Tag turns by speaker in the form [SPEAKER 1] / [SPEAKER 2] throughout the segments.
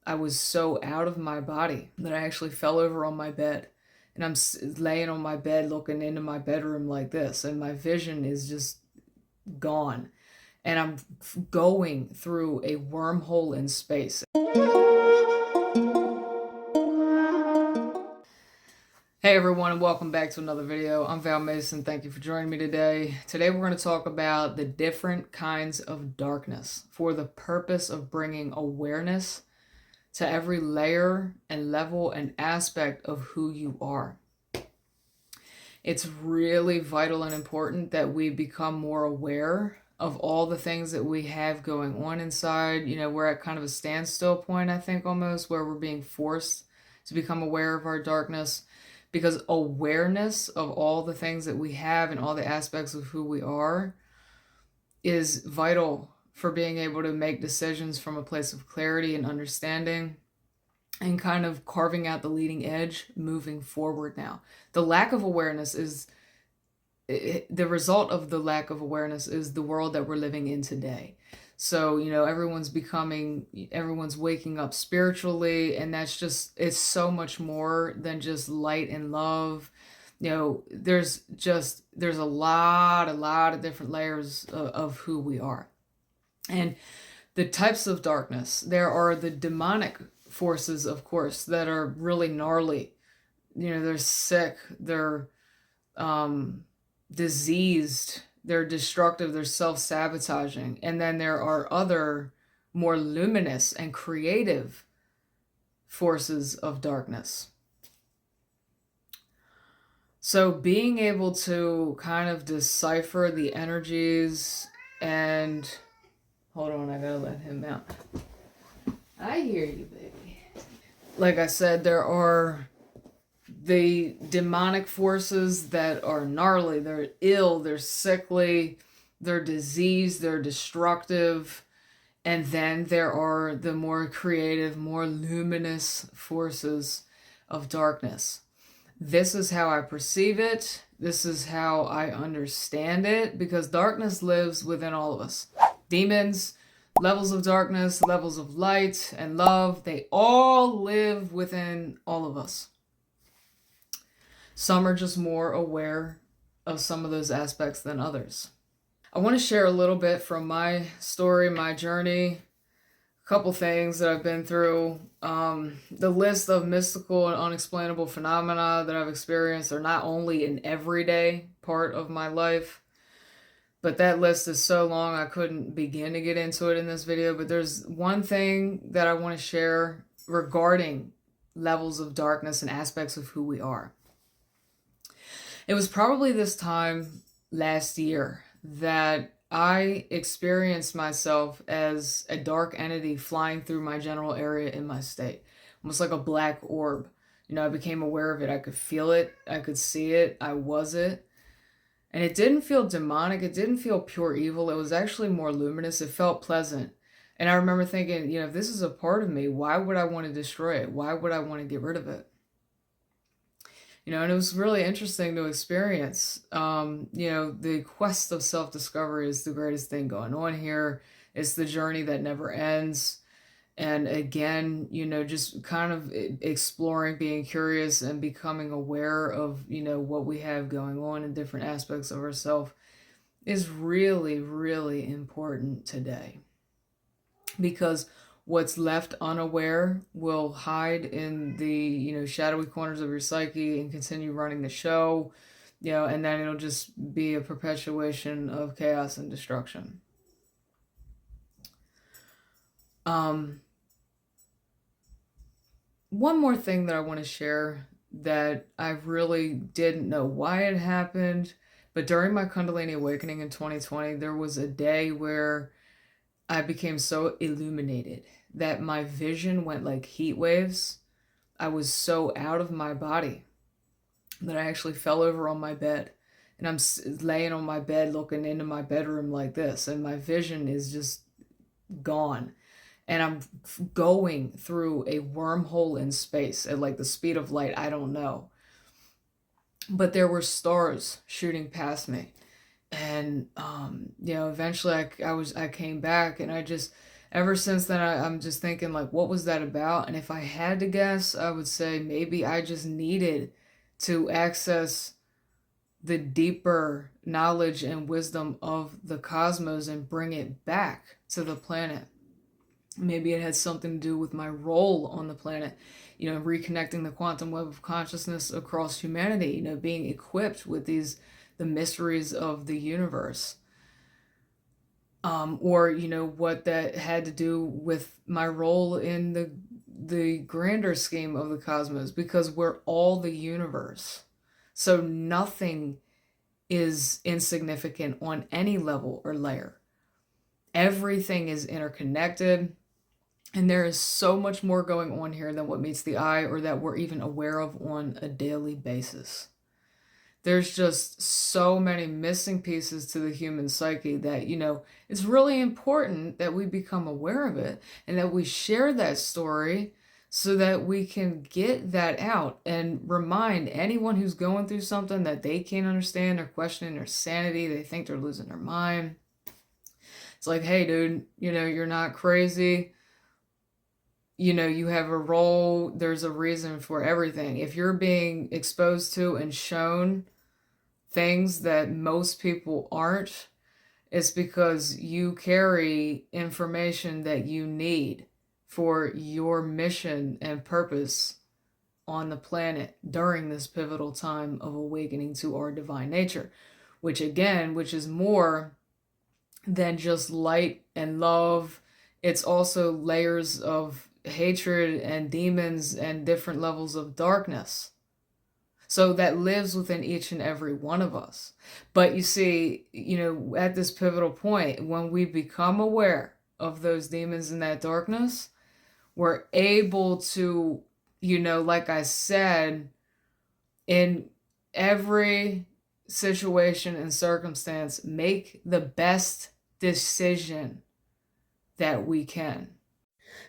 [SPEAKER 1] I was so out of my body that I actually fell over on my bed. And I'm laying on my bed looking into my bedroom like this, and my vision is just gone. And I'm going through a wormhole in space. Hey everyone, and welcome back to another video. I'm Val Mason. Thank you for joining me today. Today we're going to talk about the different kinds of darkness for the purpose of bringing awareness to every layer and level and aspect of who you are. It's really vital and important that we become more aware of all the things that we have going on inside. You know, we're at kind of a standstill point, I think, almost, where we're being forced to become aware of our darkness, because awareness of all the things that we have and all the aspects of who we are is vital for being able to make decisions from a place of clarity and understanding, and kind of carving out the leading edge moving forward now. The lack of awareness is the result of the lack of awareness is the world that we're living in today. So, you know, everyone's waking up spiritually, and it's so much more than just light and love. You know, there's a lot of different layers of who we are. And the types of darkness, there are the demonic forces, of course, that are really gnarly. You know, they're sick, they're diseased, they're destructive, they're self-sabotaging. And then there are other more luminous and creative forces of darkness. So being able to kind of decipher the energies and hold on, I gotta let him out. I hear you, baby. Like I said, there are the demonic forces that are gnarly, they're ill, they're sickly, they're diseased, they're destructive. And then there are the more creative, more luminous forces of darkness. This is how I perceive it. This is how I understand it, because darkness lives within all of us. Demons, levels of darkness, levels of light and love, they all live within all of us. Some are just more aware of some of those aspects than others. I want to share a little bit from my story, my journey, a couple things that I've been through. The list of mystical and unexplainable phenomena that I've experienced are not only an everyday part of my life, but that list is so long I couldn't begin to get into it in this video. But there's one thing that I want to share regarding levels of darkness and aspects of who we are. It was probably this time last year that I experienced myself as a dark entity flying through my general area in my state, almost like a black orb. You know, I became aware of it. I could feel it. I could see it. I was it. And it didn't feel demonic. It didn't feel pure evil. It was actually more luminous. It felt pleasant. And I remember thinking, you know, if this is a part of me, why would I want to destroy it? Why would I want to get rid of it? You know, and it was really interesting to experience. You know, the quest of self-discovery is the greatest thing going on here. It's the journey that never ends. And again, you know, just kind of exploring, being curious, and becoming aware of, you know, what we have going on in different aspects of ourselves is really, really important today. Because what's left unaware will hide in the, you know, shadowy corners of your psyche and continue running the show, you know, and then it'll just be a perpetuation of chaos and destruction. One more thing that I want to share that I really didn't know why it happened, but during my Kundalini awakening in 2020, there was a day where I became so illuminated that my vision went like heat waves. I was so out of my body that I actually fell over on my bed. And I'm laying on my bed looking into my bedroom like this, and my vision is just gone. And I'm going through a wormhole in space at like the speed of light. I don't know. But there were stars shooting past me. And, you know, eventually I came back, and ever since then, I'm just thinking, like, what was that about? And if I had to guess, I would say maybe I just needed to access the deeper knowledge and wisdom of the cosmos and bring it back to the planet. Maybe it had something to do with my role on the planet, reconnecting the quantum web of consciousness across humanity, being equipped with the mysteries of the universe. Or what that had to do with my role in the grander scheme of the cosmos, because we're all the universe. So nothing is insignificant on any level or layer. Everything is interconnected, and there is so much more going on here than what meets the eye or that we're even aware of on a daily basis. There's just so many missing pieces to the human psyche that, it's really important that we become aware of it and that we share that story so that we can get that out and remind anyone who's going through something that they can't understand or questioning their sanity, they think they're losing their mind. It's like, hey, dude, you're not crazy. You have a role. There's a reason for everything. If you're being exposed to and shown things that most people aren't, it's because you carry information that you need for your mission and purpose on the planet during this pivotal time of awakening to our divine nature, which is more than just light and love. It's also layers of hatred and demons and different levels of darkness. So that lives within each and every one of us. But you see, at this pivotal point, when we become aware of those demons and that darkness, we're able to, like I said, in every situation and circumstance, make the best decision that we can.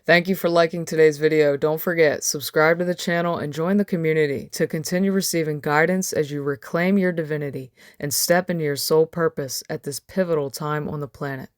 [SPEAKER 1] Thank you for liking today's video. Don't forget, subscribe to the channel and join the community to continue receiving guidance as you reclaim your divinity and step into your soul purpose at this pivotal time on the planet.